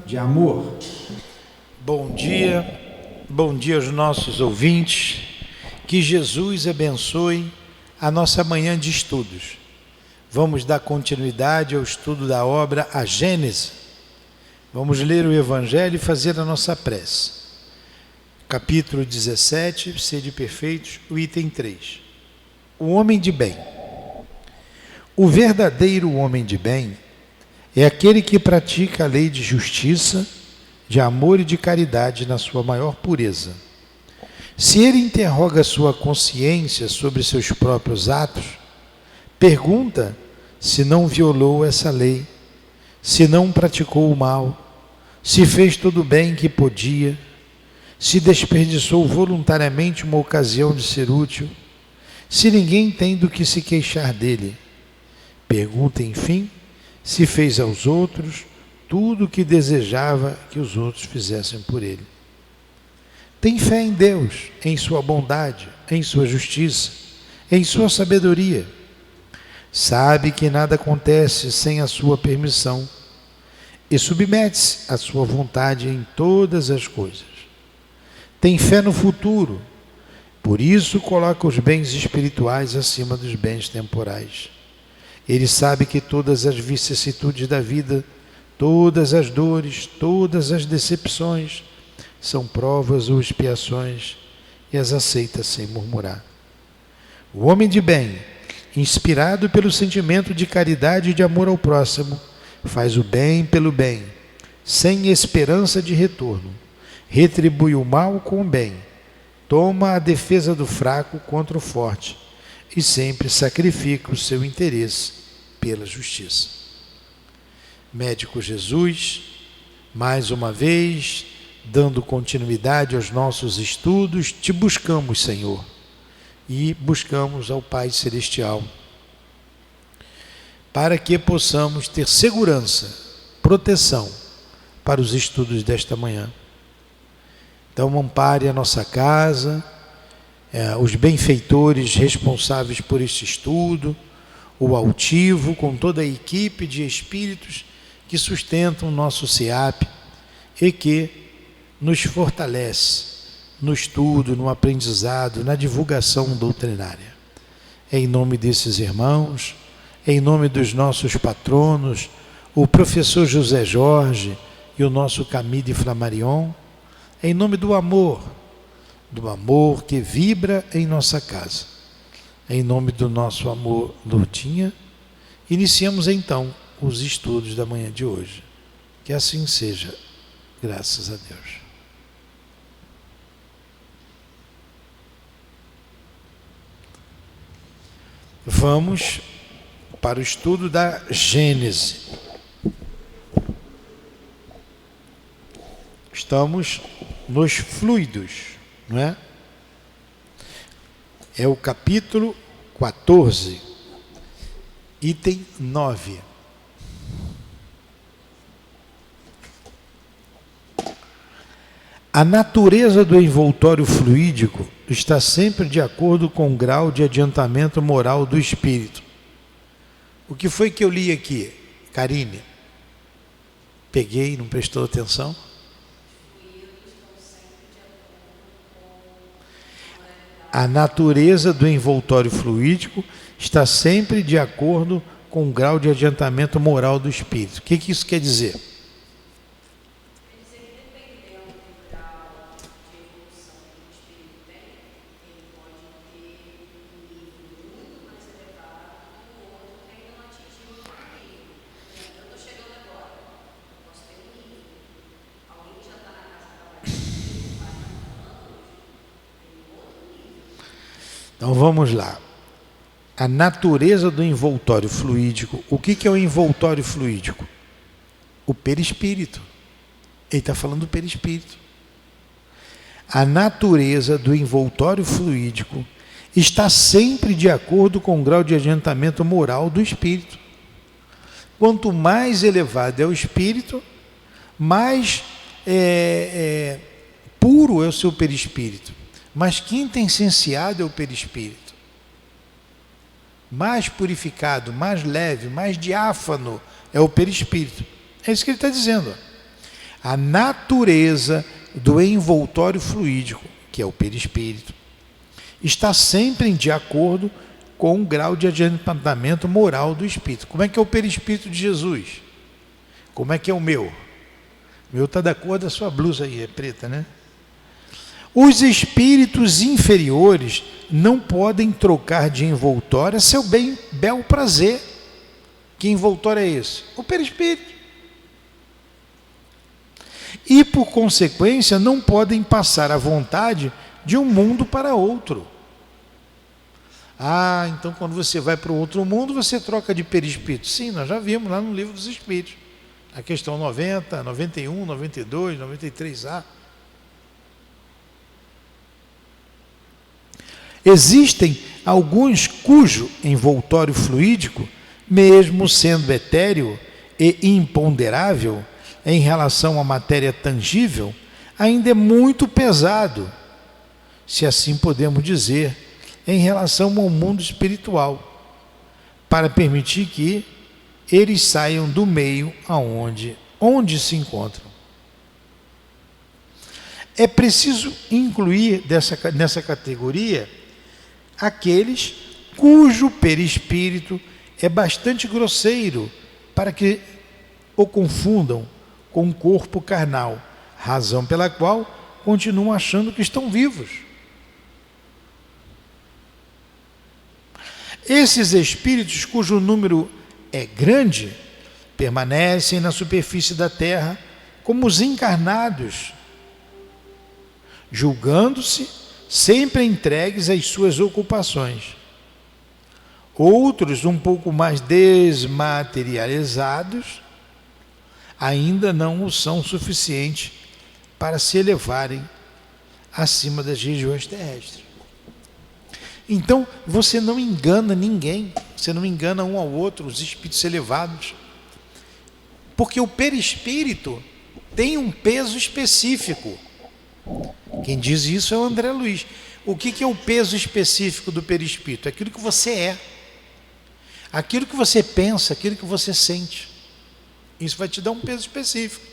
de amor. Bom dia aos nossos ouvintes, que Jesus abençoe a nossa manhã de estudos. Vamos dar continuidade ao estudo da obra A Gênese. Vamos ler o Evangelho e fazer a nossa prece. Capítulo 17, Sede Perfeitos, o item 3. O homem de bem. O verdadeiro homem de bem é aquele que pratica a lei de justiça, de amor e de caridade na sua maior pureza. Se ele interroga sua consciência sobre seus próprios atos, pergunta se não violou essa lei, se não praticou o mal, se fez todo o bem que podia, se desperdiçou voluntariamente uma ocasião de ser útil, se ninguém tem do que se queixar dele. Pergunta, enfim, se fez aos outros tudo o que desejava que os outros fizessem por ele. Tem fé em Deus, em sua bondade, em sua justiça, em sua sabedoria. Sabe que nada acontece sem a sua permissão e submete-se à sua vontade em todas as coisas. Tem fé no futuro, por isso coloca os bens espirituais acima dos bens temporais. Ele sabe que todas as vicissitudes da vida, todas as dores, todas as decepções são provas ou expiações e as aceita sem murmurar. O homem de bem, inspirado pelo sentimento de caridade e de amor ao próximo, faz o bem pelo bem, sem esperança de retorno, retribui o mal com o bem, toma a defesa do fraco contra o forte e sempre sacrifica o seu interesse pela justiça. Médico Jesus, mais uma vez, dando continuidade aos nossos estudos, te buscamos, Senhor, e buscamos ao Pai Celestial, para que possamos ter segurança, proteção para os estudos desta manhã. Então, ampare a nossa casa, os benfeitores responsáveis por este estudo, o altivo, com toda a equipe de espíritos que sustentam o nosso SEAP e que nos fortalece no estudo, no aprendizado, na divulgação doutrinária. Em nome desses irmãos, em nome dos nossos patronos, o professor José Jorge e o nosso Camille de Flammarion, em nome do amor que vibra em nossa casa, em nome do nosso amor, Lourdinha, iniciamos então os estudos da manhã de hoje. Que assim seja, graças a Deus. Vamos para o estudo da Gênese. Estamos nos fluidos, não é? É o capítulo 14, item 9. A natureza do envoltório fluídico está sempre de acordo com o grau de adiantamento moral do espírito. O que foi que eu li aqui, Karine? Peguei, não prestou atenção? A natureza do envoltório fluídico está sempre de acordo com o grau de adiantamento moral do espírito. O que isso quer dizer? Então vamos lá. A natureza do envoltório fluídico. O que é o envoltório fluídico? O perispírito. Ele está falando do perispírito. A natureza do envoltório fluídico está sempre de acordo com o grau de adiantamento moral do espírito. Quanto mais elevado é o espírito, mais puro é o seu perispírito. Mais quintessenciado é o perispírito. Mais purificado, mais leve, mais diáfano é o perispírito. É isso que ele está dizendo. A natureza do envoltório fluídico, que é o perispírito, está sempre de acordo com o grau de adiantamento moral do espírito. Como é que é o perispírito de Jesus? Como é que é o meu? O meu está da cor da sua blusa aí, é preta, né? Os espíritos inferiores não podem trocar de envoltório a seu bel prazer. Que envoltório é esse? O perispírito. E, por consequência, não podem passar à vontade de um mundo para outro. Ah, então quando você vai para o outro mundo, você troca de perispírito. Sim, nós já vimos lá no Livro dos Espíritos. A questão 90, 91, 92, 93A. Existem alguns cujo envoltório fluídico, mesmo sendo etéreo e imponderável em relação à matéria tangível, ainda é muito pesado, se assim podemos dizer, em relação ao mundo espiritual, para permitir que eles saiam do meio onde se encontram. É preciso incluir nessa categoria aqueles cujo perispírito é bastante grosseiro, para que o confundam com o corpo carnal, razão pela qual continuam achando que estão vivos. Esses espíritos, cujo número é grande, permanecem na superfície da terra como os encarnados, julgando-se sempre entregues às suas ocupações. Outros, um pouco mais desmaterializados, ainda não o são suficiente para se elevarem acima das regiões terrestres. Então, você não engana ninguém, você não engana um ao outro, os espíritos elevados, porque o perispírito tem um peso específico. Quem diz isso é o André Luiz. O que é o peso específico do perispírito? Aquilo que você é, aquilo que você pensa, aquilo que você sente. Isso vai te dar um peso específico.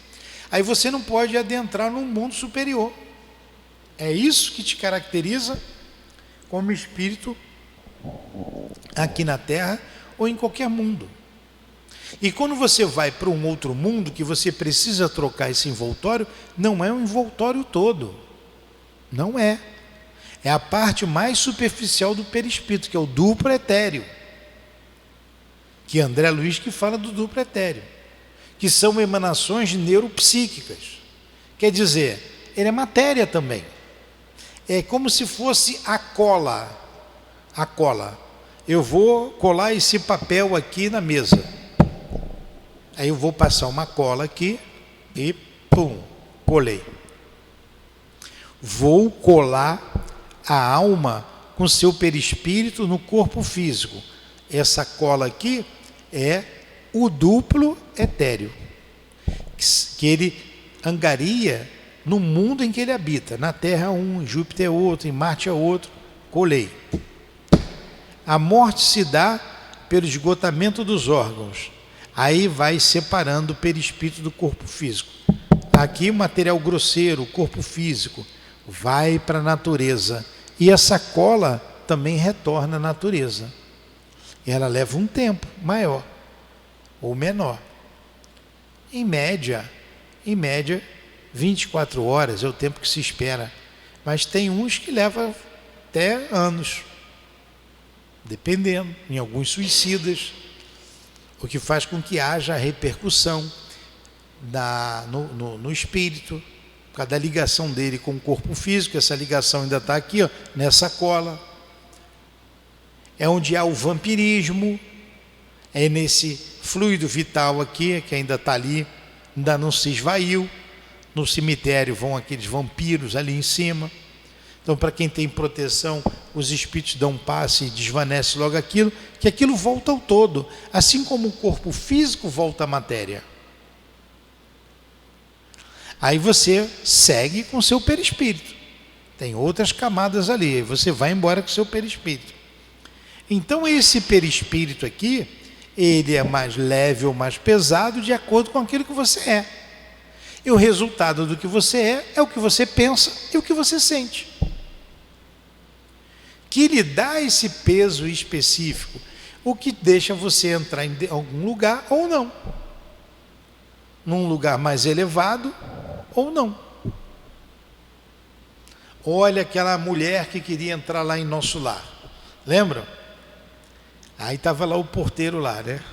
Aí você não pode adentrar num mundo superior. É isso que te caracteriza como espírito aqui na Terra ou em qualquer mundo. E quando você vai para um outro mundo que você precisa trocar esse envoltório, não é um envoltório todo. Não é. É a parte mais superficial do perispírito, que é o duplo etéreo. Que André Luiz que fala do duplo etéreo, que são emanações neuropsíquicas. Quer dizer, ele é matéria também. É como se fosse a cola. A cola. Eu vou colar esse papel aqui na mesa. Aí eu vou passar uma cola aqui e pum, colei. Vou colar a alma com seu perispírito no corpo físico. Essa cola aqui é o duplo etéreo, que ele angaria no mundo em que ele habita. Na Terra um, em Júpiter é outro, em Marte é outro. Colei. A morte se dá pelo esgotamento dos órgãos. Aí vai separando o perispírito do corpo físico. Aqui o material grosseiro, o corpo físico, vai para a natureza. E essa cola também retorna à natureza. E ela leva um tempo maior ou menor. Em média, 24 horas é o tempo que se espera. Mas tem uns que levam até anos, dependendo, em alguns suicidas, o que faz com que haja repercussão no espírito, por causa da ligação dele com o corpo físico. Essa ligação ainda está aqui, ó, nessa cola. É onde há o vampirismo, é nesse fluido vital aqui, que ainda está ali, ainda não se esvaiu. No cemitério vão aqueles vampiros ali em cima. Então, para quem tem proteção, os espíritos dão um passe e desvanece logo aquilo, que aquilo volta ao todo, assim como o corpo físico volta à matéria. Aí você segue com o seu perispírito. Tem outras camadas ali, aí você vai embora com o seu perispírito. Então, esse perispírito aqui, ele é mais leve ou mais pesado de acordo com aquilo que você é. E o resultado do que você é o que você pensa e o que você sente. Que lhe dá esse peso específico, o que deixa você entrar em algum lugar ou não. Num lugar mais elevado ou não. Olha aquela mulher que queria entrar lá em Nosso Lar. Lembram? Aí estava lá o porteiro lá, né?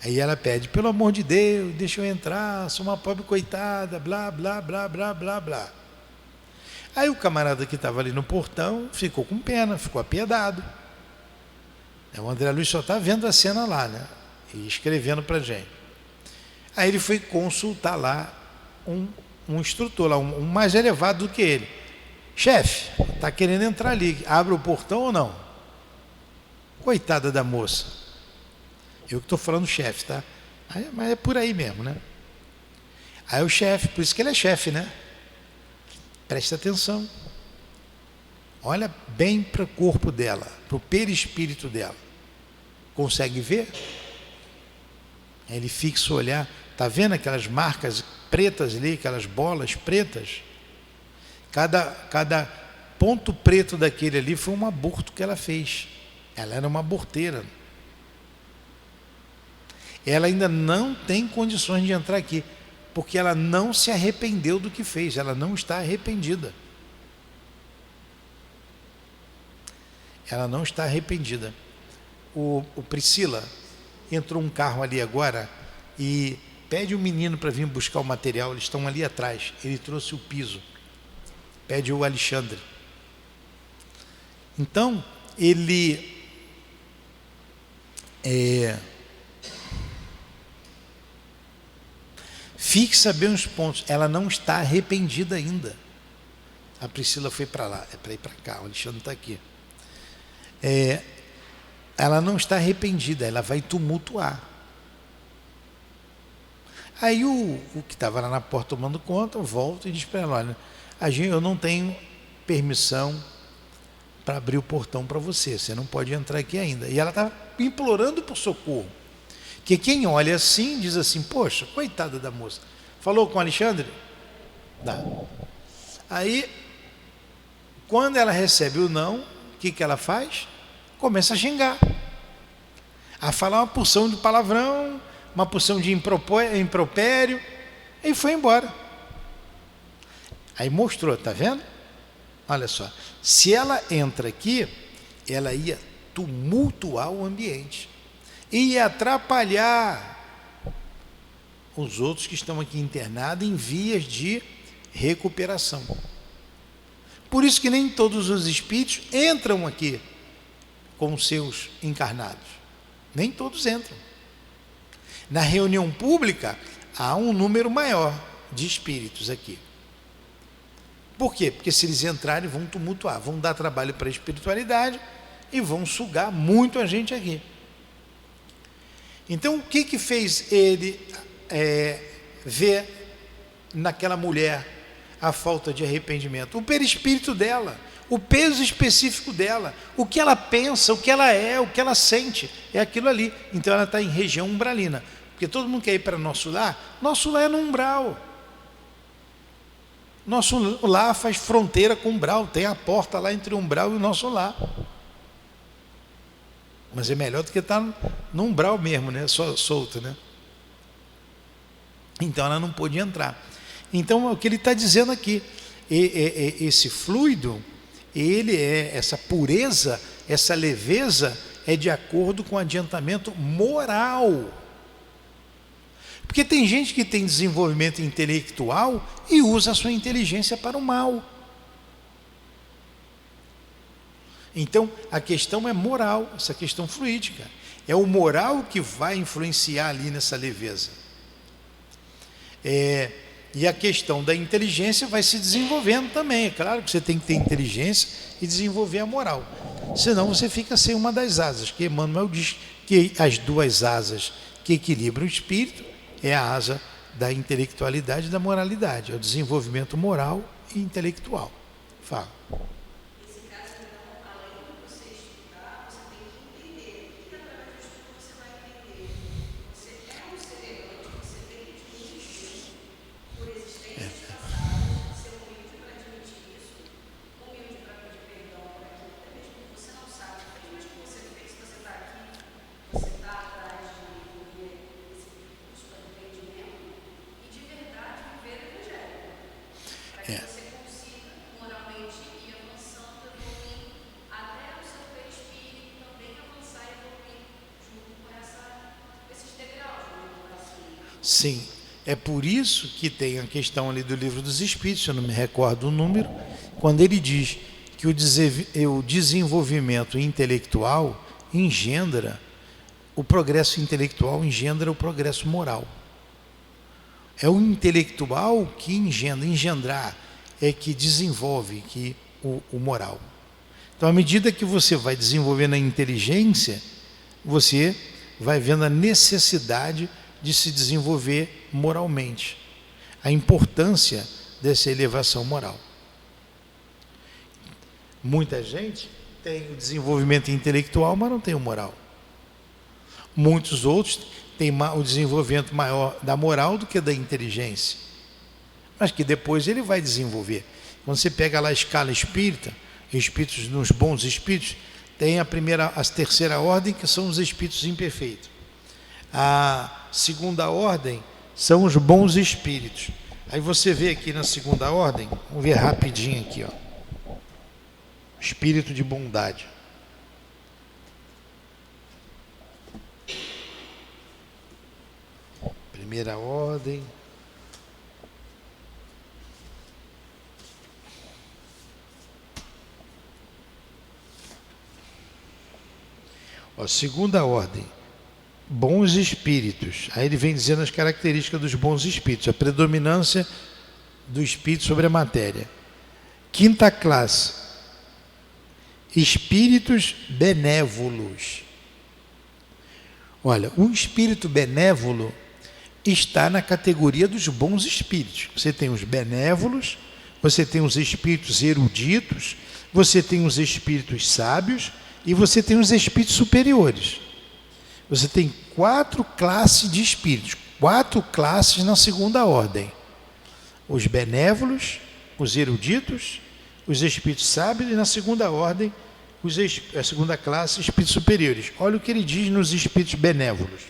Aí ela pede, pelo amor de Deus, deixa eu entrar, sou uma pobre coitada, blá, blá, blá, blá, blá, blá. Aí o camarada que estava ali no portão ficou com pena, ficou apiedado. O André Luiz só está vendo a cena lá, né? E escrevendo para a gente. Aí ele foi consultar lá um instrutor, lá, um mais elevado do que ele. Chefe, está querendo entrar ali, abre o portão ou não? Coitada da moça. Eu que estou falando chefe, tá? Mas é por aí mesmo, né? Aí o chefe, por isso que ele é chefe, né? Presta atenção. Olha bem para o corpo dela, para o perispírito dela. Consegue ver? Aí ele fixa o olhar. Está vendo aquelas marcas pretas ali, aquelas bolas pretas? Cada ponto preto daquele ali foi um aborto que ela fez. Ela era uma aborteira. Ela ainda não tem condições de entrar aqui, porque ela não se arrependeu do que fez, ela não está arrependida. Ela não está arrependida. O Priscila, entrou um carro ali agora e pede o menino para vir buscar o material, eles estão ali atrás, ele trouxe o piso. Pede o Alexandre. Então, ele fixa bem os pontos. Ela não está arrependida ainda. A Priscila foi para lá, é para ir para cá, o Alexandre está aqui. Ela não está arrependida, ela vai tumultuar. Aí o que estava lá na porta tomando conta, volta e diz para ela, olha, eu não tenho permissão para abrir o portão para você, você não pode entrar aqui ainda. E ela está implorando por socorro. Que quem olha assim, diz assim, poxa, coitada da moça. Falou com o Alexandre? Dá. Aí, quando ela recebe o não, o que ela faz? Começa a xingar. A falar uma porção de palavrão, uma porção de impropério, e foi embora. Aí mostrou, tá vendo? Olha só, se ela entra aqui, ela ia tumultuar o ambiente, ia atrapalhar os outros que estão aqui internados em vias de recuperação. Por isso que nem todos os espíritos entram aqui com os seus encarnados. Nem todos entram. Na reunião pública, há um número maior de espíritos aqui. Por quê? Porque se eles entrarem, vão tumultuar, vão dar trabalho para a espiritualidade e vão sugar muito a gente aqui. Então, o que fez ele ver naquela mulher a falta de arrependimento? O perispírito dela, o peso específico dela, o que ela pensa, o que ela é, o que ela sente, é aquilo ali. Então ela está em região umbralina, porque todo mundo quer ir para nosso lar é no umbral. Nosso lar faz fronteira com o umbral, tem a porta lá entre o umbral e o nosso lar. Mas é melhor do que estar no umbral mesmo, né? Só solto, né? Então ela não pôde entrar. Então é o que ele está dizendo aqui. Esse fluido, essa pureza, essa leveza é de acordo com o adiantamento moral. Porque tem gente que tem desenvolvimento intelectual e usa a sua inteligência para o mal. Então, a questão é moral, essa questão fluídica. É o moral que vai influenciar ali nessa leveza. E a questão da inteligência vai se desenvolvendo também. É claro que você tem que ter inteligência e desenvolver a moral. Senão você fica sem uma das asas, que Emmanuel diz que as duas asas que equilibram o espírito é a asa da intelectualidade e da moralidade, é o desenvolvimento moral e intelectual. Fala. Nesse caso, então, além de você estudar, você tem que entender. E através do estudo você vai entender. Você é um ser errante, você tem que desistir. que você consiga moralmente ir avançando, evoluindo, até o seu perispírito também avançar e evoluir junto com esses degraus do coração. Sim, é por isso que tem a questão ali do Livro dos Espíritos, eu não me recordo o número, quando ele diz que o desenvolvimento intelectual engendra, o progresso intelectual engendra o progresso moral. É o intelectual que engendrar é que desenvolve o moral. Então, à medida que você vai desenvolvendo a inteligência, você vai vendo a necessidade de se desenvolver moralmente, a importância dessa elevação moral. Muita gente tem o desenvolvimento intelectual, mas não tem o moral. Muitos outros têm o desenvolvimento maior da moral do que da inteligência, mas que depois ele vai desenvolver. Quando você pega lá a escala espírita, espíritos nos bons espíritos, tem a terceira ordem, que são os espíritos imperfeitos. A segunda ordem são os bons espíritos. Aí você vê aqui na segunda ordem, vamos ver rapidinho aqui, ó. Espírito de bondade. Primeira ordem. Ó, segunda ordem. Bons espíritos. Aí ele vem dizendo as características dos bons espíritos, a predominância do espírito sobre a matéria. Quinta classe. Espíritos benévolos. Olha, o espírito benévolo está na categoria dos bons espíritos. Você tem os benévolos, você tem os espíritos eruditos, você tem os espíritos sábios e você tem os espíritos superiores. Você tem 4 classes de espíritos, 4 classes na segunda ordem. Os benévolos, os eruditos, os espíritos sábios e na segunda ordem, a segunda classe, espíritos superiores. Olha o que ele diz nos espíritos benévolos.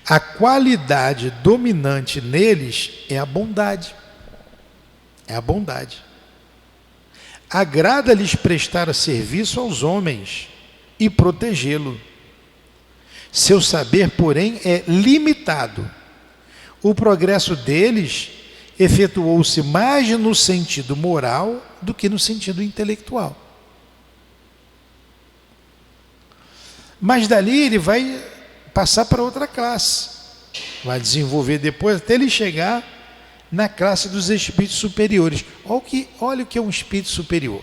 A qualidade dominante neles é a bondade. É a bondade. Agrada-lhes prestar serviço aos homens e protegê-lo. Seu saber, porém, é limitado. O progresso deles efetuou-se mais no sentido moral do que no sentido intelectual. Mas dali ele vai passar para outra classe. Vai desenvolver depois até ele chegar na classe dos espíritos superiores. Olha o que é um espírito superior.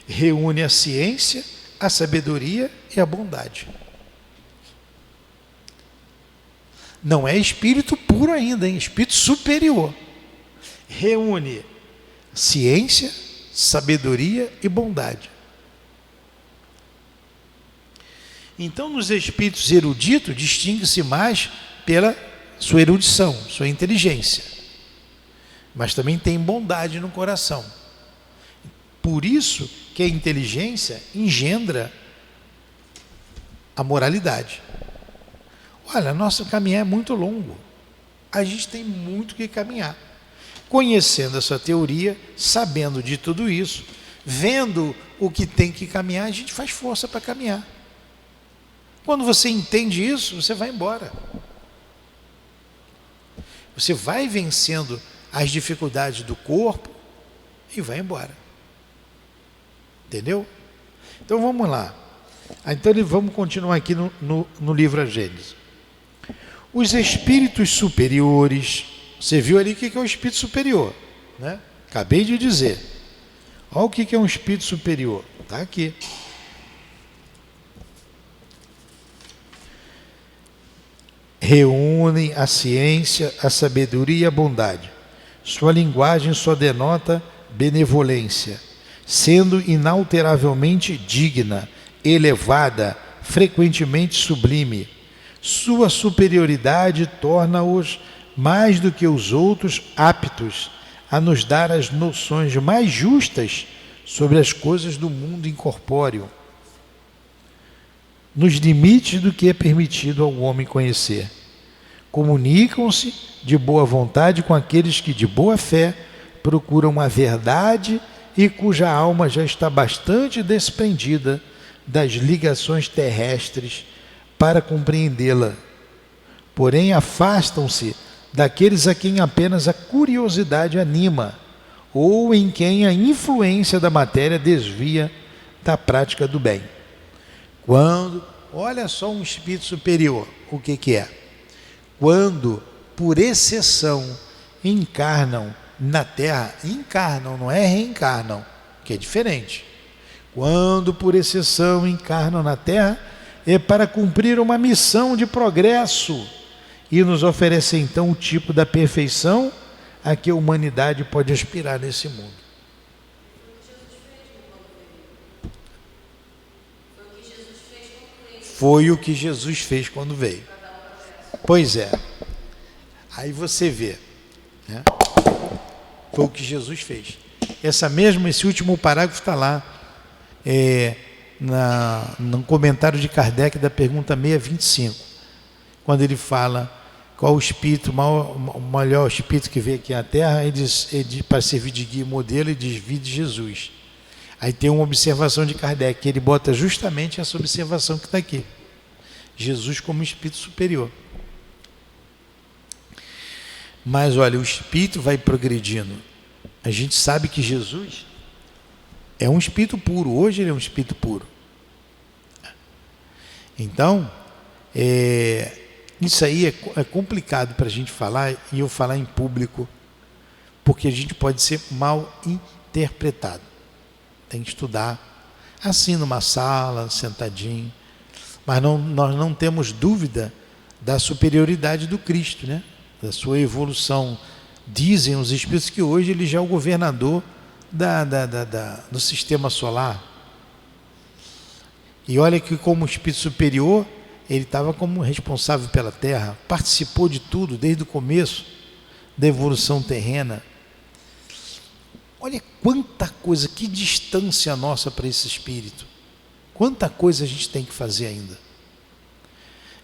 Reúne a ciência, a sabedoria e a bondade. Não é espírito puro ainda, é espírito superior. Reúne ciência, sabedoria e bondade. Então, nos espíritos eruditos, distingue-se mais pela sua erudição, sua inteligência. Mas também tem bondade no coração. Por isso que a inteligência engendra a moralidade. Olha, nosso caminhar é muito longo. A gente tem muito que caminhar. Conhecendo essa teoria, sabendo de tudo isso, vendo o que tem que caminhar, a gente faz força para caminhar. Quando você entende isso, você vai embora. Você vai vencendo as dificuldades do corpo e vai embora. Entendeu? Então vamos lá. Então vamos continuar aqui no livro A Gênese. Os espíritos superiores, você viu ali o que é o espírito superior, né? Acabei de dizer. Olha o que é um espírito superior. Está aqui. Reúnem a ciência, a sabedoria e a bondade. Sua linguagem só denota benevolência, sendo inalteravelmente digna, elevada, frequentemente sublime. Sua superioridade torna-os, mais do que os outros, aptos a nos dar as noções mais justas sobre as coisas do mundo incorpóreo, nos limites do que é permitido ao homem conhecer. Comunicam-se de boa vontade com aqueles que de boa fé procuram a verdade e cuja alma já está bastante desprendida das ligações terrestres para compreendê-la. Porém, afastam-se daqueles a quem apenas a curiosidade anima, ou em quem a influência da matéria desvia da prática do bem. Quando, olha só um espírito superior, o que é? Quando, por exceção, encarnam na Terra, encarnam, não é reencarnam, que é diferente. Quando, por exceção, encarnam na Terra, é para cumprir uma missão de progresso e nos oferece então o tipo da perfeição a que a humanidade pode aspirar nesse mundo. Foi o que Jesus fez quando veio. Pois é. Aí você vê, né? Foi o que Jesus fez. Esse último parágrafo está lá, no comentário de Kardec da pergunta 625, quando ele fala qual o espírito, o maior espírito que veio aqui à Terra, ele diz, para servir de guia e modelo, ele diz, vide Jesus. Aí tem uma observação de Kardec, que ele bota justamente essa observação que está aqui. Jesus como espírito superior. Mas olha, o espírito vai progredindo. A gente sabe que Jesus é um espírito puro. Hoje ele é um espírito puro. Então, isso aí é complicado para a gente falar, e eu falar em público, porque a gente pode ser mal interpretado. Tem que estudar assim numa sala, sentadinho. Mas nós não temos dúvida da superioridade do Cristo, né? Da sua evolução. Dizem os espíritos que hoje ele já é o governador do sistema solar. E olha que como espírito superior, ele estava como responsável pela Terra, participou de tudo desde o começo da evolução terrena. Olha quanta coisa, que distância nossa para esse espírito. Quanta coisa a gente tem que fazer ainda.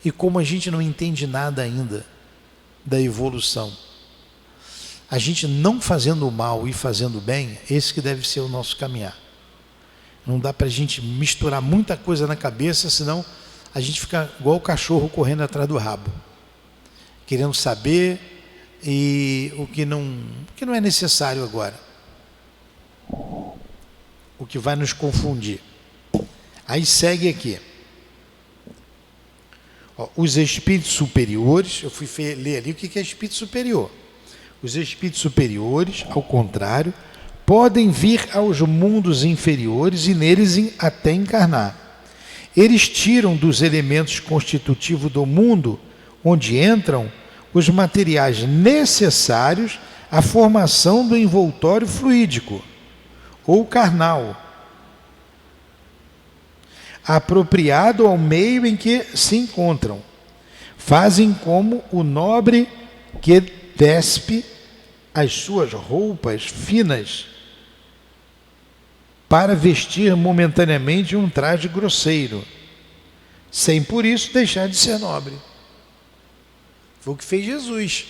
E como a gente não entende nada ainda da evolução, a gente não fazendo o mal e fazendo o bem, esse que deve ser o nosso caminhar. Não dá para a gente misturar muita coisa na cabeça, senão a gente fica igual o cachorro correndo atrás do rabo, querendo saber e o que não é necessário agora, o que vai nos confundir. Aí segue aqui. Os espíritos superiores, eu fui ler ali o que é espírito superior. Os espíritos superiores, ao contrário, podem vir aos mundos inferiores e neles até encarnar. Eles tiram dos elementos constitutivos do mundo onde entram os materiais necessários à formação do envoltório fluídico ou carnal, apropriado ao meio em que se encontram. Fazem como o nobre que despe as suas roupas finas para vestir momentaneamente um traje grosseiro, sem por isso deixar de ser nobre. Foi o que fez Jesus.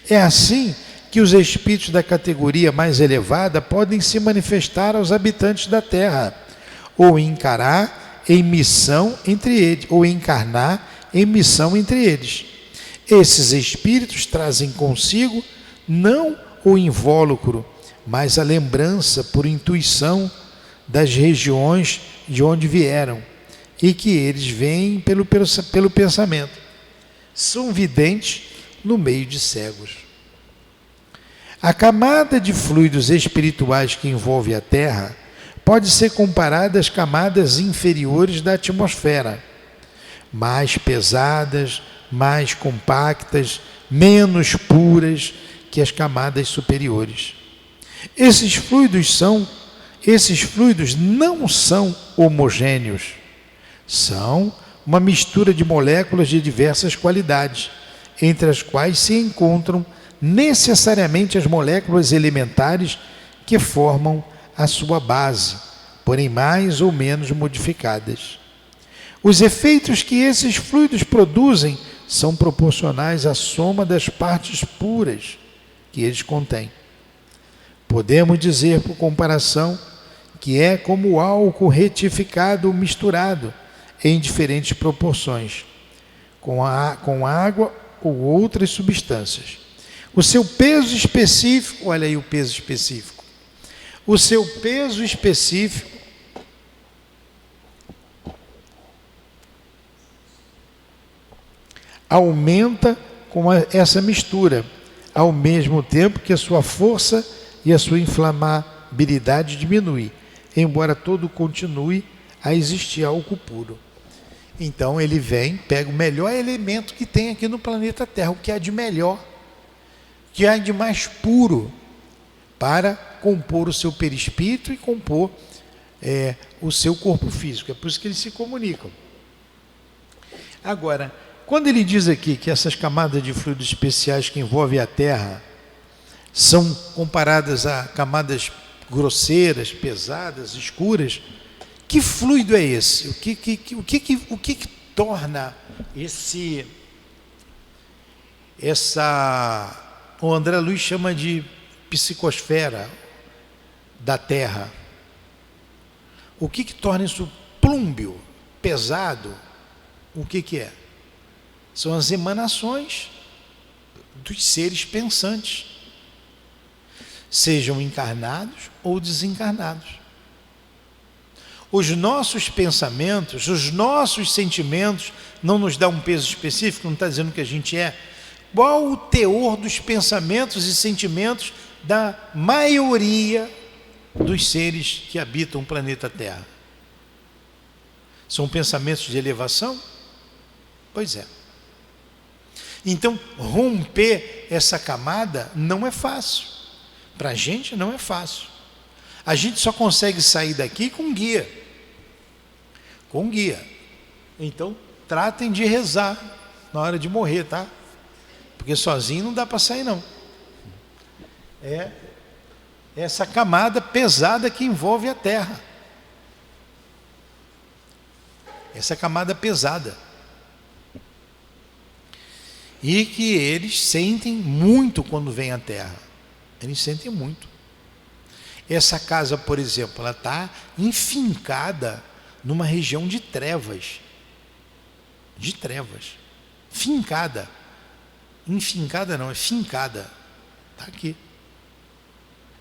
É assim que os espíritos da categoria mais elevada podem se manifestar aos habitantes da Terra, ou encarar em missão entre eles, ou encarnar em missão entre eles. Esses espíritos trazem consigo não o invólucro, mas a lembrança por intuição das regiões de onde vieram e que eles veem pelo pensamento. São videntes no meio de cegos. A camada de fluidos espirituais que envolve a Terra pode ser comparada às camadas inferiores da atmosfera, mais pesadas, mais compactas, menos puras que as camadas superiores. Esses fluidos não são homogêneos, são uma mistura de moléculas de diversas qualidades, entre as quais se encontram necessariamente as moléculas elementares que formam a sua base, porém mais ou menos modificadas. Os efeitos que esses fluidos produzem são proporcionais à soma das partes puras que eles contêm. Podemos dizer, por comparação, que é como álcool retificado ou misturado em diferentes proporções, com água ou outras substâncias. O seu peso específico, olha aí o peso específico, o seu peso específico aumenta com essa mistura, ao mesmo tempo que a sua força e a sua inflamabilidade diminui, embora todo continue a existir álcool puro. Então ele vem, pega o melhor elemento que tem aqui no planeta Terra, o que há de melhor, o que há de mais puro, para compor o seu perispírito e compor o seu corpo físico. É por isso que eles se comunicam. Agora, quando ele diz aqui que essas camadas de fluidos especiais que envolvem a Terra são comparadas a camadas grosseiras, pesadas, escuras, que fluido é esse? O que torna o André Luiz chama de psicosfera da Terra? O que torna isso plúmbio, pesado? O que é? São as emanações dos seres pensantes, sejam encarnados ou desencarnados. Os nossos pensamentos, os nossos sentimentos não nos dão um peso específico, não está dizendo que a gente é. Qual o teor dos pensamentos e sentimentos da maioria dos seres que habitam o planeta Terra? São pensamentos de elevação? Pois é. Então, romper essa camada não é fácil. Para a gente não é fácil. A gente só consegue sair daqui com guia. Com guia. Então, tratem de rezar na hora de morrer, tá? Porque sozinho não dá para sair, não. É essa camada pesada que envolve a Terra. Essa camada pesada. E que eles sentem muito quando vem à Terra. Eles sentem muito. Essa casa, por exemplo, ela está enfincada numa região de trevas. De trevas. Fincada. Enfincada não, é fincada. Está aqui.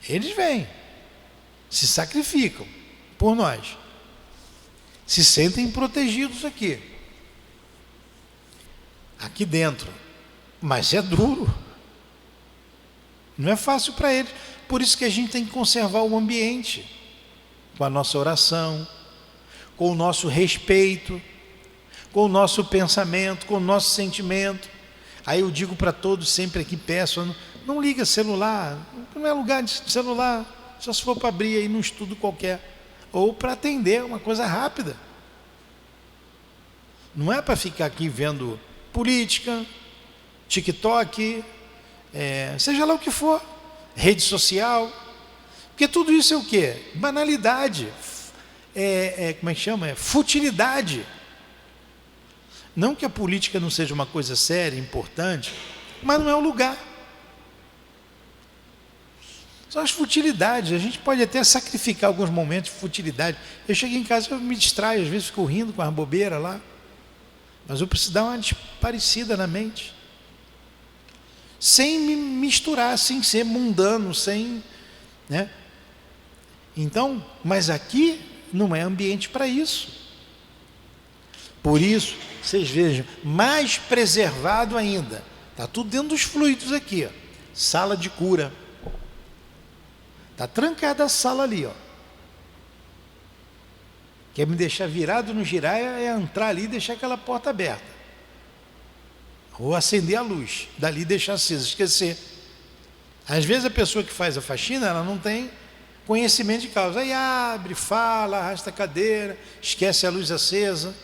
Eles vêm. Se sacrificam por nós. Se sentem protegidos aqui. Aqui dentro. Mas é duro. Não é fácil para eles. Por isso que a gente tem que conservar o ambiente. Com a nossa oração, com o nosso respeito, com o nosso pensamento, com o nosso sentimento. Aí eu digo para todos, sempre aqui peço, não liga celular, não é lugar de celular, só se for para abrir aí num estudo qualquer. Ou para atender uma coisa rápida. Não é para ficar aqui vendo política, TikTok, seja lá o que for, rede social, porque tudo isso é o quê? Banalidade, como é que chama? Futilidade. Não que a política não seja uma coisa séria, importante, mas não é o lugar. São as futilidades, a gente pode até sacrificar alguns momentos de futilidade. Eu cheguei em casa, eu me distraio, às vezes fico rindo com as bobeiras lá, mas eu preciso dar uma parecida na mente. Sem me misturar, sem ser mundano, sem... né? Então, mas aqui não é ambiente para isso. Por isso, vocês vejam, mais preservado ainda. Está tudo dentro dos fluidos aqui. Ó. Sala de cura. Está trancada a sala ali. Ó. Quer me deixar virado no giraia é entrar ali e deixar aquela porta aberta. Ou acender a luz, dali deixar acesa, esquecer. Às vezes a pessoa que faz a faxina, ela não tem conhecimento de causa. Aí abre, fala, arrasta a cadeira, esquece a luz acesa.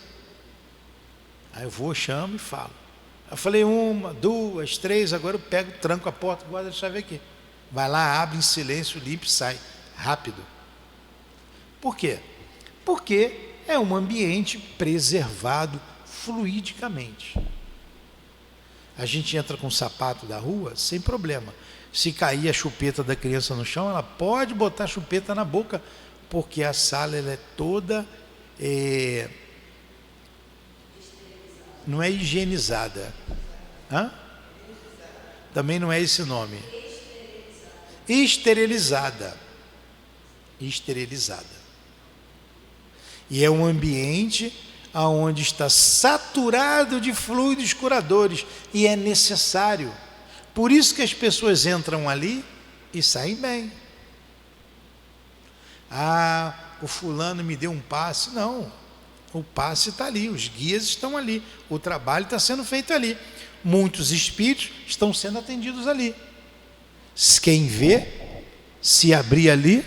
Aí eu vou, chamo e falo. Eu falei 1, 2, 3, agora eu pego, tranco a porta, guarda a chave aqui. Vai lá, abre em silêncio, limpa e sai. Rápido. Por quê? Porque é um ambiente preservado fluidicamente. A gente entra com o sapato da rua sem problema. Se cair a chupeta da criança no chão, ela pode botar a chupeta na boca, porque a sala ela é toda não é higienizada. Hã? Também não é esse nome. Esterilizada. Esterilizada. E é um ambiente onde está saturado de fluidos curadores, e é necessário. Por isso que as pessoas entram ali e saem bem. Ah, o fulano me deu um passe. Não, o passe está ali, os guias estão ali, o trabalho está sendo feito ali. Muitos espíritos estão sendo atendidos ali. Quem vê, se abrir ali,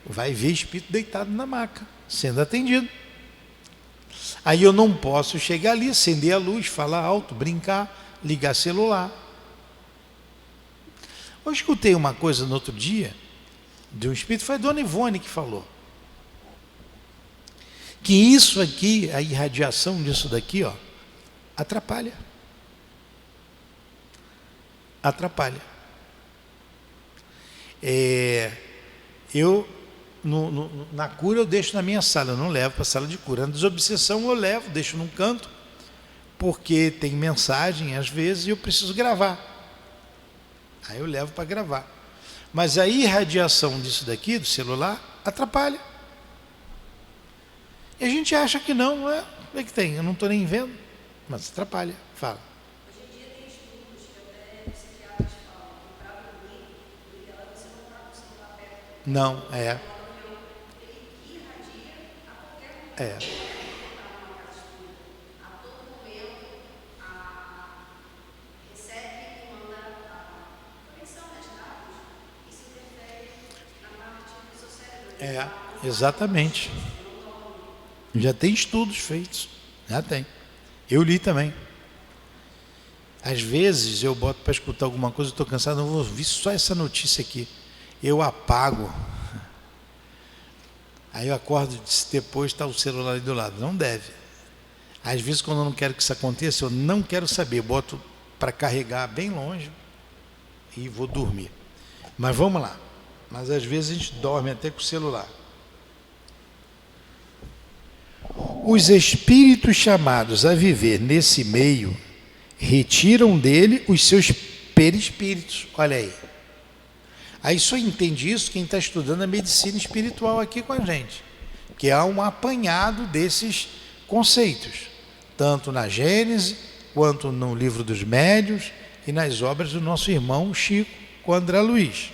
vai ver espírito deitado na maca, sendo atendido. Aí eu não posso chegar ali, acender a luz, falar alto, brincar, ligar celular. Eu escutei uma coisa no outro dia, de um espírito, foi a dona Ivone que falou. Que isso aqui, a irradiação disso daqui, ó, atrapalha. Atrapalha. Na cura eu deixo na minha sala, eu não levo para a sala de cura. Na desobsessão eu levo, deixo num canto, porque tem mensagem às vezes e eu preciso gravar. Aí eu levo para gravar. Mas a irradiação disso daqui, do celular, atrapalha. E a gente acha que não é? Como é que tem? Eu não estou nem vendo, mas atrapalha. Fala. Hoje em dia tem estudos que até psiquiatras falam que para dormir, o ideal é você não estar com o celular perto. Não, é. Ele irradia a qualquer momento. É. A todo momento, recebe e manda a conexão das dados e se interfere na parte do seu cérebro. Exatamente. Já tem estudos feitos. Já tem. Eu li também. Às vezes eu boto para escutar alguma coisa, eu estou cansado, não vou ouvir só essa notícia aqui. Eu apago. Aí eu acordo depois, está o celular ali do lado. Não deve. Às vezes, quando eu não quero que isso aconteça, eu não quero saber. Boto para carregar bem longe e vou dormir. Mas vamos lá. Mas às vezes a gente dorme até com o celular. Os espíritos chamados a viver nesse meio retiram dele os seus perispíritos. Olha aí. Aí só entende isso quem está estudando a medicina espiritual aqui com a gente, que há um apanhado desses conceitos, tanto na Gênese, quanto no livro dos Médiuns e nas obras do nosso irmão Chico com André Luiz.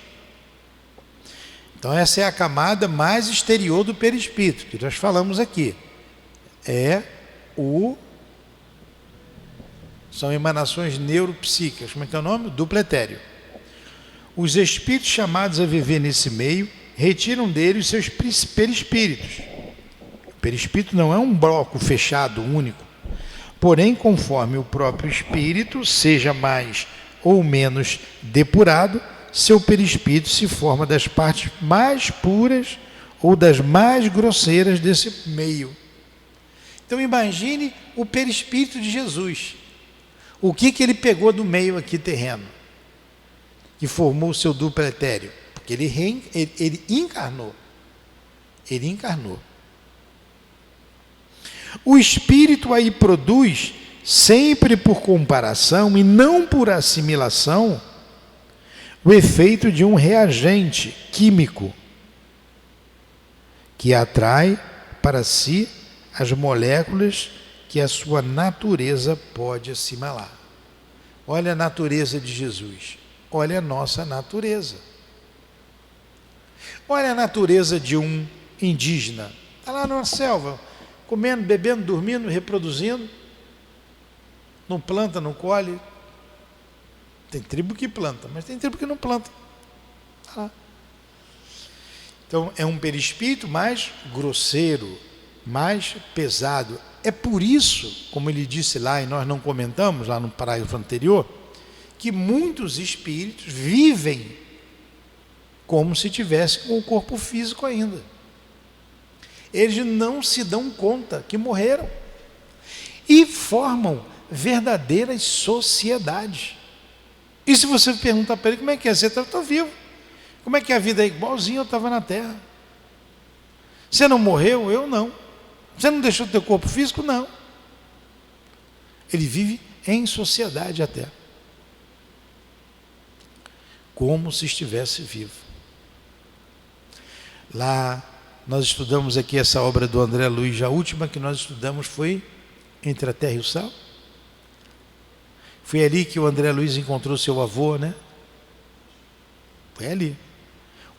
Então essa é a camada mais exterior do perispírito, que nós falamos aqui. São emanações neuropsíquicas, como é que é o nome? Duplo etéreo. Os espíritos chamados a viver nesse meio retiram dele os seus perispíritos. O perispírito não é um bloco fechado, único. Porém, conforme o próprio espírito seja mais ou menos depurado, seu perispírito se forma das partes mais puras ou das mais grosseiras desse meio. Então imagine o perispírito de Jesus. O que ele pegou do meio aqui terreno? Que formou o seu duplo etéreo? Porque ele encarnou. Ele encarnou. O espírito aí produz, sempre por comparação e não por assimilação, o efeito de um reagente químico que atrai para si as moléculas que a sua natureza pode assimilar. Olha a natureza de Jesus. Olha a nossa natureza. Olha a natureza de um indígena. Está lá na selva, comendo, bebendo, dormindo, reproduzindo. Não planta, não colhe. Tem tribo que planta, mas tem tribo que não planta. Está lá. Então é um perispírito mais grosseiro, mais pesado. É por isso, como ele disse lá, e nós não comentamos lá no parágrafo anterior, que muitos espíritos vivem como se tivessem com o corpo físico ainda. Eles não se dão conta que morreram e formam verdadeiras sociedades. E se você perguntar para ele como é que é, você está, estou vivo. Como é que é a vida aí? Igualzinho eu estava na terra. Você não morreu? Eu não. Você não deixou teu corpo físico? Não. Ele vive em sociedade até, como se estivesse vivo. Lá, nós estudamos aqui essa obra do André Luiz, a última que nós estudamos foi Entre a Terra e o Céu. Foi ali que o André Luiz encontrou seu avô, né? Foi ali.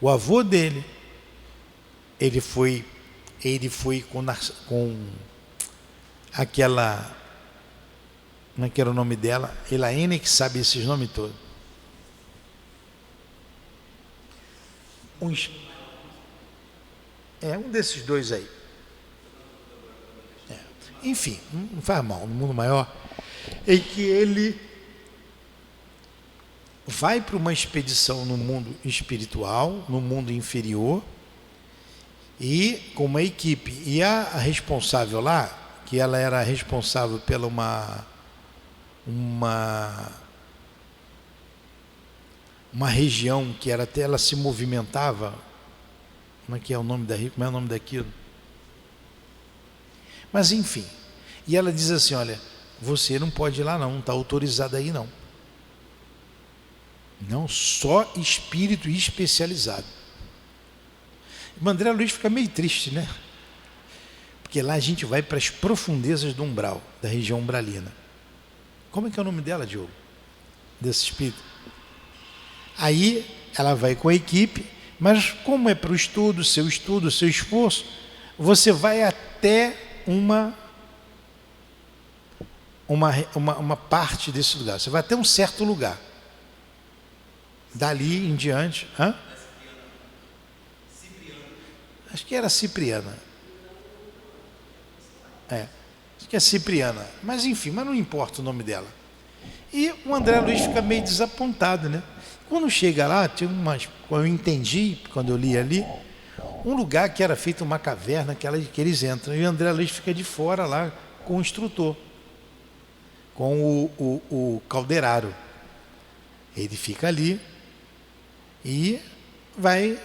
O avô dele, ele foi com aquela, como é que era o nome dela? Elaine, que sabe esses nomes todos. Um desses dois aí. Enfim, não faz mal, no mundo maior, em que ele vai para uma expedição no mundo espiritual, no mundo inferior, e com uma equipe. E a responsável lá, que ela era responsável pela uma região que era até, ela se movimentava, como é que é o nome como é o nome daquilo? Mas enfim, e ela diz assim, olha, você não pode ir lá não está autorizado aí não. Não, só espírito especializado. O André Luiz fica meio triste, né? Porque lá a gente vai para as profundezas do umbral, da região umbralina. Como é que é o nome dela, Diogo? Desse espírito? Aí ela vai com a equipe, mas como é para o estudo, seu esforço, você vai até uma parte desse lugar. Você vai até um certo lugar. Dali em diante. Acho que era Cipriana. Acho que é Cipriana. Mas enfim, mas não importa o nome dela. E o André Luiz fica meio desapontado, né? Quando chega lá, eu entendi, quando eu li ali, um lugar que era feito uma caverna, que eles entram. E o André Luiz fica de fora lá com o instrutor, com o caldeiraro. Ele fica ali e vai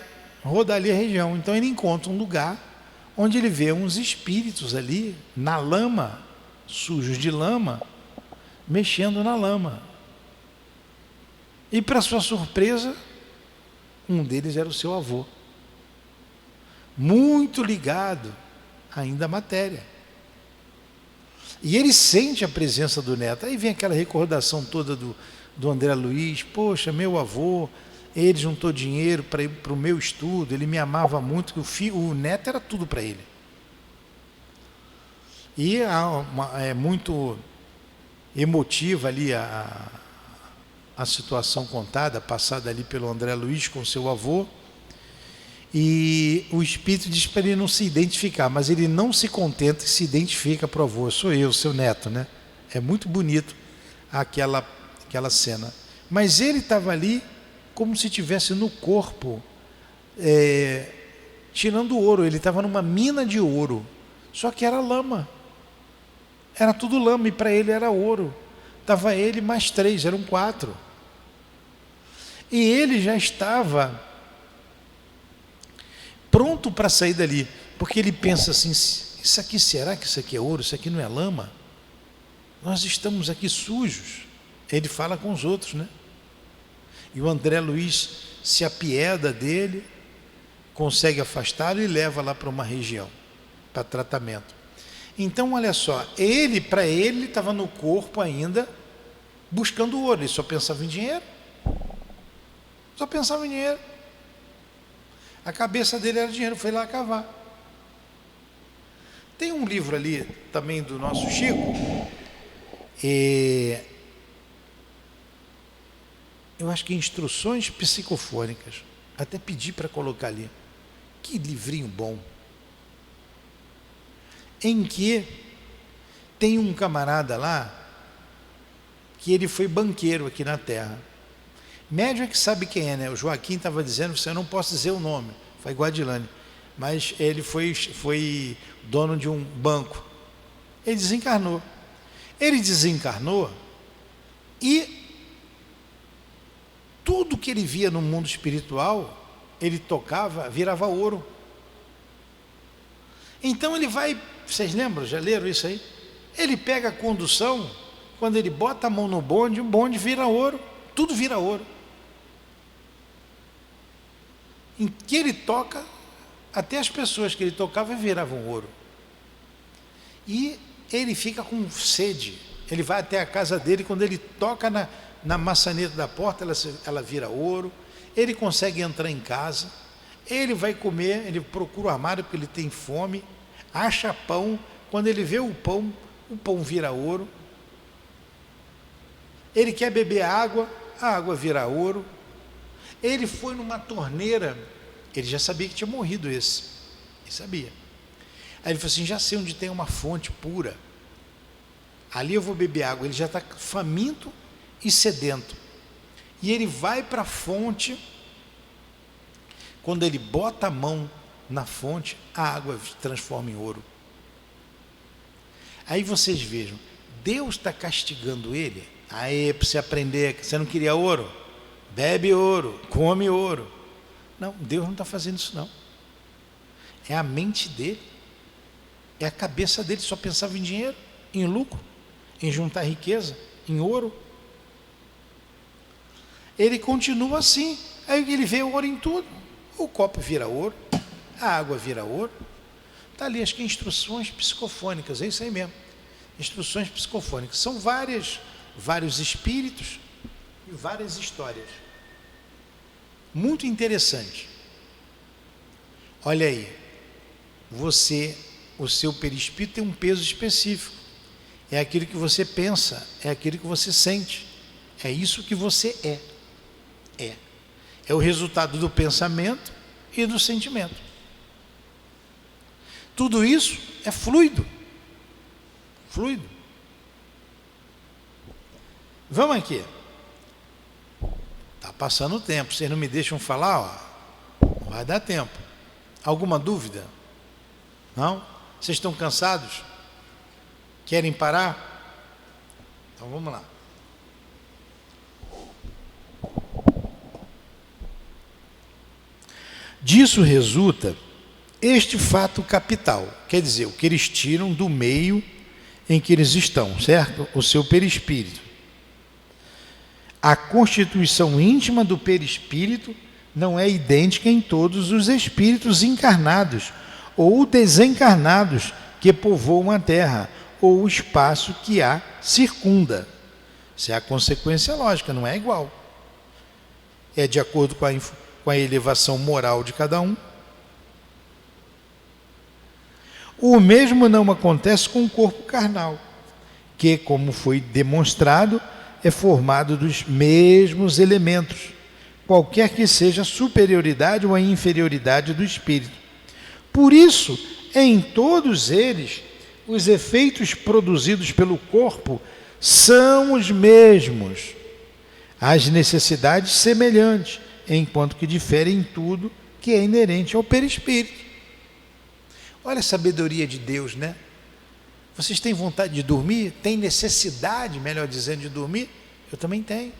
rodar ali a região. Então ele encontra um lugar onde ele vê uns espíritos ali na lama, sujos de lama, mexendo na lama. E para sua surpresa, um deles era o seu avô, muito ligado ainda à matéria. E ele sente a presença do neto. Aí vem aquela recordação toda do André Luiz. Poxa, meu avô, ele juntou dinheiro para ir para o meu estudo, ele me amava muito, o neto era tudo para ele. E é muito emotiva ali a situação contada, passada ali pelo André Luiz com seu avô. E o espírito diz para ele não se identificar, mas ele não se contenta e se identifica para o avô. Sou eu, seu neto, né? É muito bonito aquela cena. Mas ele estava ali como se estivesse no corpo, tirando ouro. Ele estava numa mina de ouro, só que era lama. Era tudo lama e para ele era ouro. Estava ele mais 3, eram 4. E ele já estava pronto para sair dali, porque ele pensa assim, isso aqui, será que isso aqui é ouro? Isso aqui não é lama? Nós estamos aqui sujos. Ele fala com os outros, né? E o André Luiz se apieda dele, consegue afastá-lo e leva lá para uma região, para tratamento. Então, olha só, para ele estava no corpo ainda buscando ouro, ele só pensava em dinheiro. Só pensava em dinheiro. A cabeça dele era dinheiro, foi lá cavar. Tem um livro ali também do nosso Chico, eu acho que Instruções Psicofônicas, até pedi para colocar ali. Que livrinho bom. Em que tem um camarada lá que ele foi banqueiro aqui na Terra. Médium é que sabe quem é, né? O Joaquim estava dizendo, eu não posso dizer o nome, foi Guadilane, mas ele foi dono de um banco. Ele desencarnou. Ele desencarnou e tudo que ele via no mundo espiritual, ele tocava, virava ouro. Então ele vai, vocês lembram, já leram isso aí? Ele pega a condução, quando ele bota a mão no bonde, o bonde vira ouro, tudo vira ouro. Em que ele toca, até as pessoas que ele tocava viravam ouro. E ele fica com sede, ele vai até a casa dele, quando ele toca na maçaneta da porta, ela vira ouro. Ele consegue entrar em casa, ele vai comer, ele procura o armário porque ele tem fome, acha pão, quando ele vê o pão vira ouro. Ele quer beber água, a água vira ouro. Ele foi numa torneira, ele já sabia que tinha morrido esse, ele sabia. Aí ele falou assim, já sei onde tem uma fonte pura, ali eu vou beber água. Ele já está faminto e sedento, e ele vai para a fonte. Quando ele bota a mão na fonte, a água se transforma em ouro. Aí vocês vejam, Deus está castigando ele. Aí, para você aprender que você não queria ouro, bebe ouro, come ouro. Não, Deus não está fazendo isso não. É a mente dele, é a cabeça dele, só pensava em dinheiro, em lucro, em juntar riqueza, em ouro. Ele continua assim, aí ele vê ouro em tudo. O copo vira ouro, a água vira ouro. Está ali, acho que instruções psicofônicas, é isso aí mesmo. Instruções psicofônicas, são vários espíritos e várias histórias. Muito interessante. Olha aí, o seu perispírito tem um peso específico. É aquilo que você pensa, é aquilo que você sente, é isso que você é. É o resultado do pensamento e do sentimento. Tudo isso é fluido. Vamos aqui. Está passando o tempo, vocês não me deixam falar, ó. Não vai dar tempo. Alguma dúvida? Não? Vocês estão cansados? Querem parar? Então vamos lá. Disso resulta este fato capital, quer dizer, o que eles tiram do meio em que eles estão, certo? O seu perispírito. A constituição íntima do perispírito não é idêntica em todos os espíritos encarnados ou desencarnados que povoam a Terra, ou o espaço que a circunda. Isso é a consequência lógica, não é igual. É de acordo com a elevação moral de cada um. O mesmo não acontece com o corpo carnal, que, como foi demonstrado, é formado dos mesmos elementos, qualquer que seja a superioridade ou a inferioridade do espírito. Por isso, em todos eles, os efeitos produzidos pelo corpo são os mesmos, as necessidades semelhantes, enquanto que diferem em tudo que é inerente ao perispírito. Olha a sabedoria de Deus, né? Vocês têm vontade de dormir? Tem necessidade, melhor dizendo, de dormir? Eu também tenho.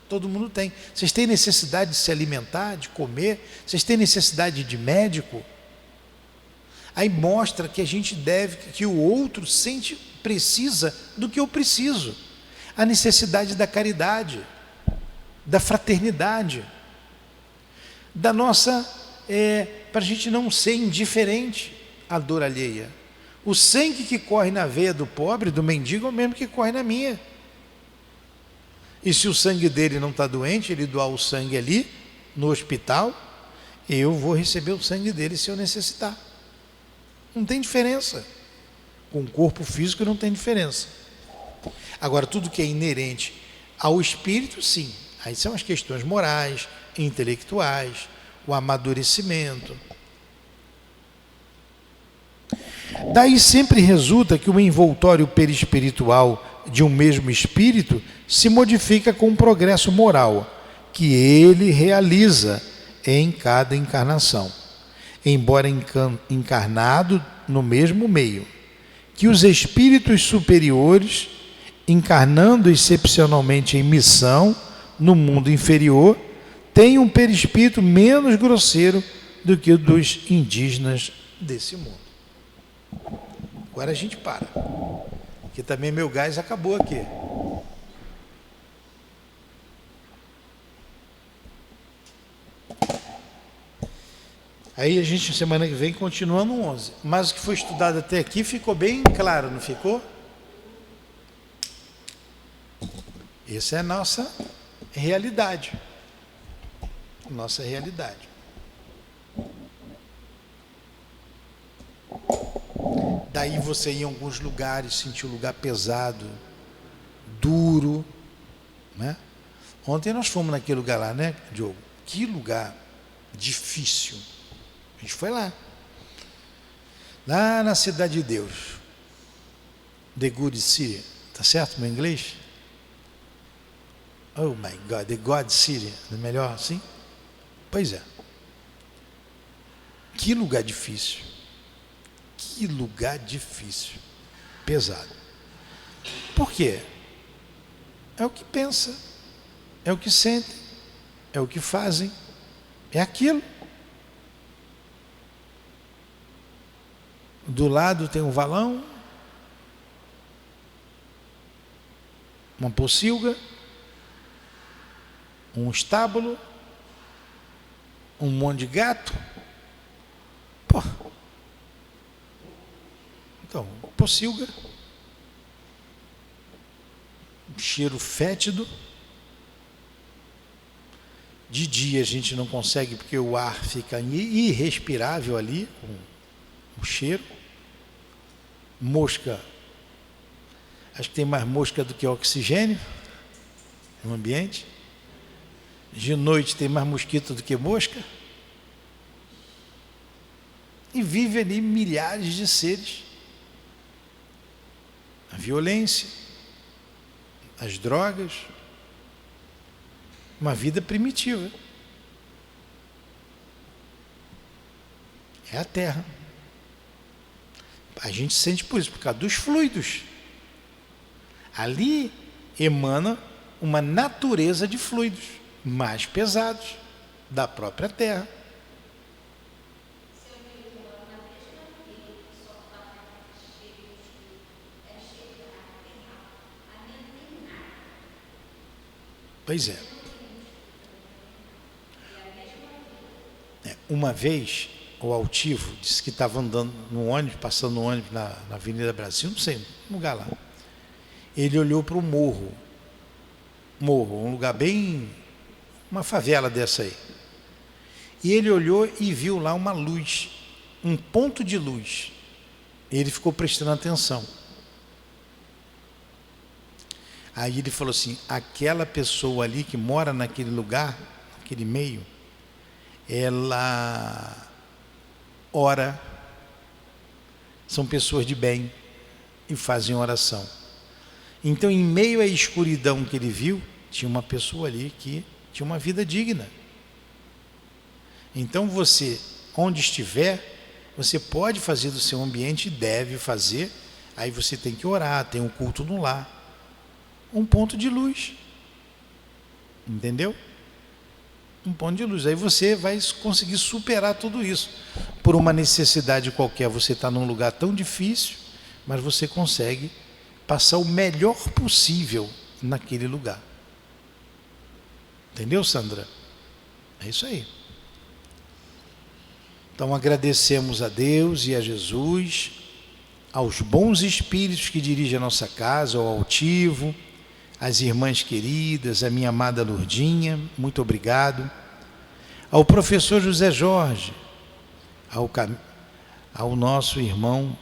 Todo mundo tem. Vocês têm necessidade de se alimentar, de comer? Vocês têm necessidade de médico? Aí mostra que a gente que o outro precisa do que eu preciso. A necessidade da caridade, da fraternidade, da nossa, para a gente não ser indiferente à dor alheia. O sangue que corre na veia do pobre, do mendigo, é o mesmo que corre na minha. E se o sangue dele não está doente, ele doar o sangue ali, no hospital, eu vou receber o sangue dele se eu necessitar. Não tem diferença. Com o corpo físico não tem diferença. Agora, tudo que é inerente ao espírito, sim. Aí são as questões morais, intelectuais, o amadurecimento. Daí sempre resulta que o envoltório perispiritual de um mesmo espírito se modifica com o progresso moral que ele realiza em cada encarnação, embora encarnado no mesmo meio, que os espíritos superiores, encarnando excepcionalmente em missão no mundo inferior, têm um perispírito menos grosseiro do que o dos indígenas desse mundo. Agora a gente para, porque também meu gás acabou aqui. Aí a gente, semana que vem, continua no 11. Mas o que foi estudado até aqui ficou bem claro, não ficou? Essa é a nossa realidade. Nossa realidade. Daí você ia em alguns lugares, sentiu o lugar pesado, duro, né? Ontem nós fomos naquele lugar lá, né, Diogo? Que lugar difícil. A gente foi lá na Cidade de Deus, The Good City, tá certo meu inglês? Oh my God, The God City, é melhor assim? Pois é. Que lugar difícil. Que lugar difícil. Pesado. Por quê? É o que pensa, é o que sentem, é o que fazem, é aquilo. Do lado tem um valão, uma pocilga, um estábulo, um monte de gato. Pô. Então, pocilga, um cheiro fétido. De dia a gente não consegue porque o ar fica irrespirável ali, com o cheiro. Mosca, acho que tem mais mosca do que oxigênio no ambiente. De noite tem mais mosquito do que mosca. E vive ali milhares de seres. A violência, as drogas, uma vida primitiva. É a Terra. A gente sente por isso, por causa dos fluidos. Ali emana uma natureza de fluidos mais pesados da própria Terra. Pois é. Uma vez o altivo disse que estava andando no ônibus, passando no ônibus na Avenida Brasil, não sei, um lugar lá. Ele olhou para o morro, um lugar bem, uma favela dessa aí. E ele olhou e viu lá uma luz, um ponto de luz. Ele ficou prestando atenção. Aí ele falou assim, aquela pessoa ali que mora naquele lugar, naquele meio, ela ora, são pessoas de bem e fazem oração. Então, em meio à escuridão que ele viu, tinha uma pessoa ali que tinha uma vida digna. Então você, onde estiver, você pode fazer do seu ambiente, deve fazer, aí você tem que orar, tem um culto no lar, um ponto de luz, entendeu? Um ponto de luz, aí você vai conseguir superar tudo isso. Por uma necessidade qualquer, você está num lugar tão difícil, mas você consegue passar o melhor possível naquele lugar. Entendeu, Sandra? É isso aí. Então agradecemos a Deus e a Jesus, aos bons espíritos que dirigem a nossa casa, ao altivo, às irmãs queridas, a minha amada Lourdinha, muito obrigado. Ao professor José Jorge, ao nosso irmão,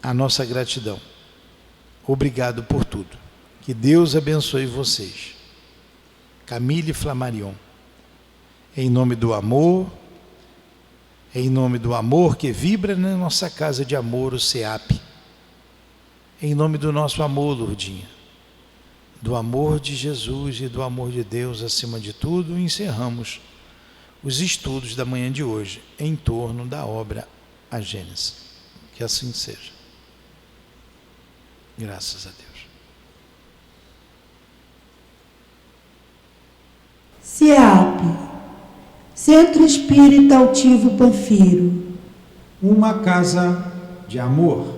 a nossa gratidão. Obrigado por tudo. Que Deus abençoe vocês. Camille Flammarion. Em nome do amor que vibra na nossa casa de amor, o SEAP. Em nome do nosso amor, Lourdinha, do amor de Jesus e do amor de Deus acima de tudo, encerramos os estudos da manhã de hoje em torno da obra a Gênesis. Que assim seja. Graças a Deus. CIAP, Centro Espírita Altivo Panfiro. Uma casa de amor.